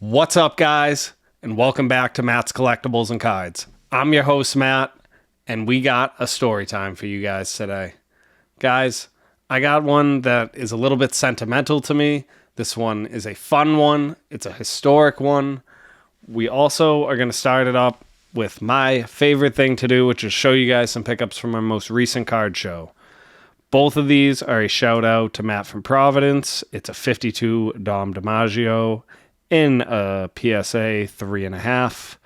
What's up, guys, and welcome back to Matt's Collectibles and Cards. I'm your host, Matt, and we got a story time for you guys today. Guys, I got one that is a little bit sentimental to me. This one is a fun one. It's a historic one. We also are going to start it up with my favorite thing to do, which is show you guys some pickups from our most recent card show. Both of these are a shout out to Matt from Providence. It's a 52 Dom DiMaggio in a PSA 3.5.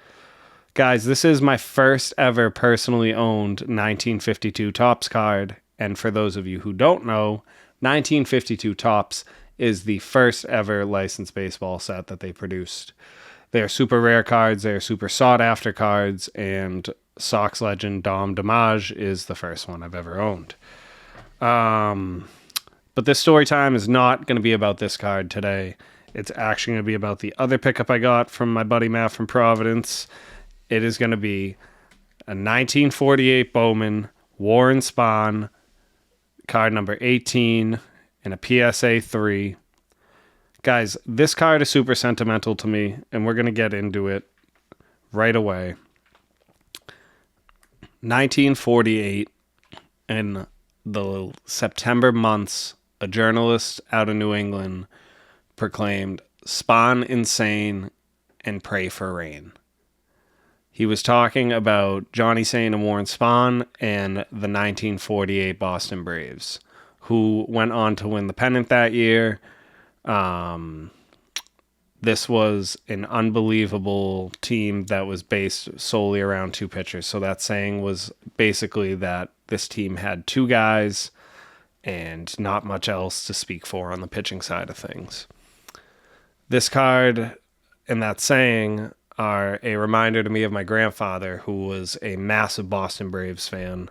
Guys, this is my first ever personally owned 1952 Topps card. And for those of you who don't know, 1952 Topps is the first ever licensed baseball set that they produced. They're super rare cards, they're super sought after cards, and Sox legend Dom DiMaggio is the first one I've ever owned. But this story time is not going to be about this card today. It's actually going to be about the other pickup I got from my buddy Matt from Providence. It is going to be a 1948 Bowman Warren Spahn card number 18 and a PSA 3. Guys, this card is super sentimental to me, and we're going to get into it right away. 1948, in the September months, a journalist out of New England proclaimed Spahn insane and pray for rain. He was talking about Johnny Sain and Warren Spahn and the 1948 Boston Braves, who went on to win the pennant that year. This was an unbelievable team that was based solely around two pitchers. So that saying was basically that this team had two guys and not much else to speak for on the pitching side of things. This card and that saying are a reminder to me of my grandfather, who was a massive Boston Braves fan.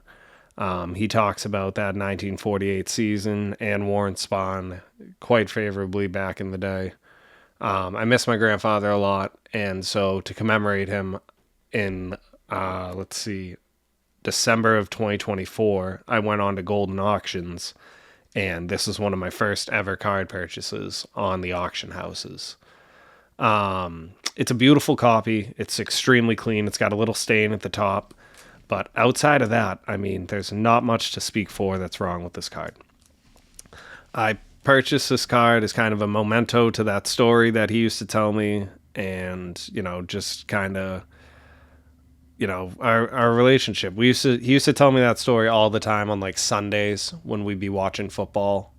He talks about that 1948 season and Warren Spahn quite favorably back in the day. I miss my grandfather a lot, and so to commemorate him in, December of 2024, I went on to Golden Auctions, and this is one of my first ever card purchases on the auction houses. It's a beautiful copy. It's extremely clean. It's got a little stain at the top. But outside of that, I mean, there's not much to speak for that's wrong with this card. I purchased this card as kind of a memento to that story that he used to tell me, and, just kind of, our relationship. He used to tell me that story all the time on like Sundays when we'd be watching football.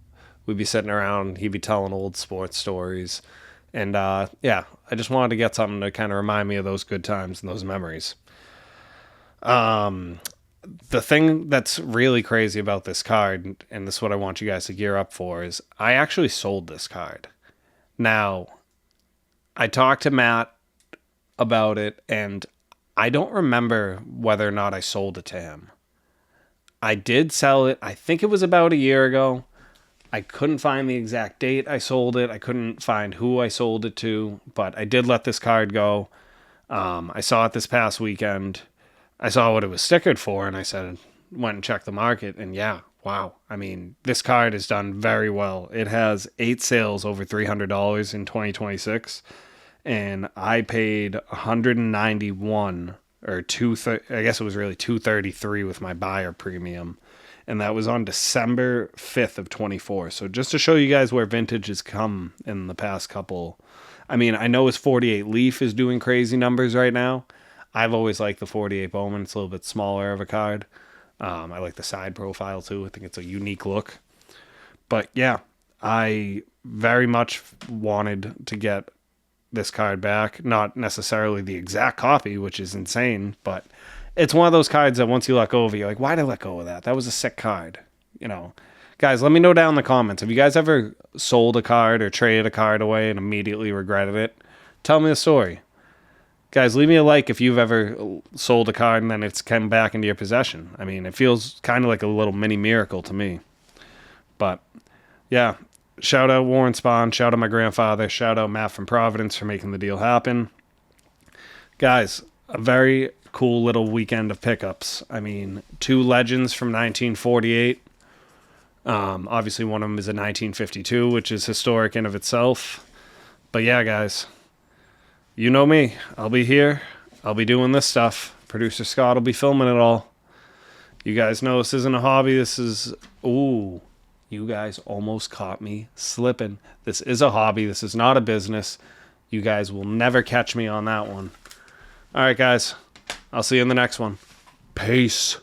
We'd be sitting around, he'd be telling old sports stories. And I just wanted to get something to kind of remind me of those good times and those memories. The thing that's really crazy about this card, and this is what I want you guys to gear up for, is I actually sold this card. Now, I talked to Matt about it, and I don't remember whether or not I sold it to him. I did sell it. I think it was about a year ago. I couldn't find the exact date I sold it. I couldn't find who I sold it to, but I did let this card go. I saw it this past weekend. I saw what it was stickered for, and I went and checked the market, and yeah, wow. I mean, this card has done very well. It has 8 sales over $300 in 2026, and I paid $191 or I guess it was really $233 with my buyer premium. And that was on December 5th of 24. So just to show you guys where vintage has come in the past couple. I mean, I know his 48 Leaf is doing crazy numbers right now. I've always liked the 48 Bowman. It's a little bit smaller of a card. I like the side profile too. I think it's a unique look. But yeah, I very much wanted to get this card back. Not necessarily the exact copy, which is insane, but it's one of those cards that once you let go of it, you're like, why'd I let go of that? That was a sick card. Guys, let me know down in the comments. Have you guys ever sold a card or traded a card away and immediately regretted it? Tell me the story. Guys, leave me a like if you've ever sold a card and then it's come back into your possession. I mean, it feels kind of like a little mini miracle to me. But, yeah, shout out Warren Spahn, shout out my grandfather, shout out Matt from Providence for making the deal happen. Guys, a very cool little weekend of pickups. I mean, 2 legends from 1948. Obviously, one of them is a 1952, which is historic in of itself. But yeah, guys, you know me. I'll be here. I'll be doing this stuff. Producer Scott will be filming it all. You guys know this isn't a hobby. This is... Ooh. You guys almost caught me slipping. This is a hobby. This is not a business. You guys will never catch me on that one. All right, guys. I'll see you in the next one. Peace.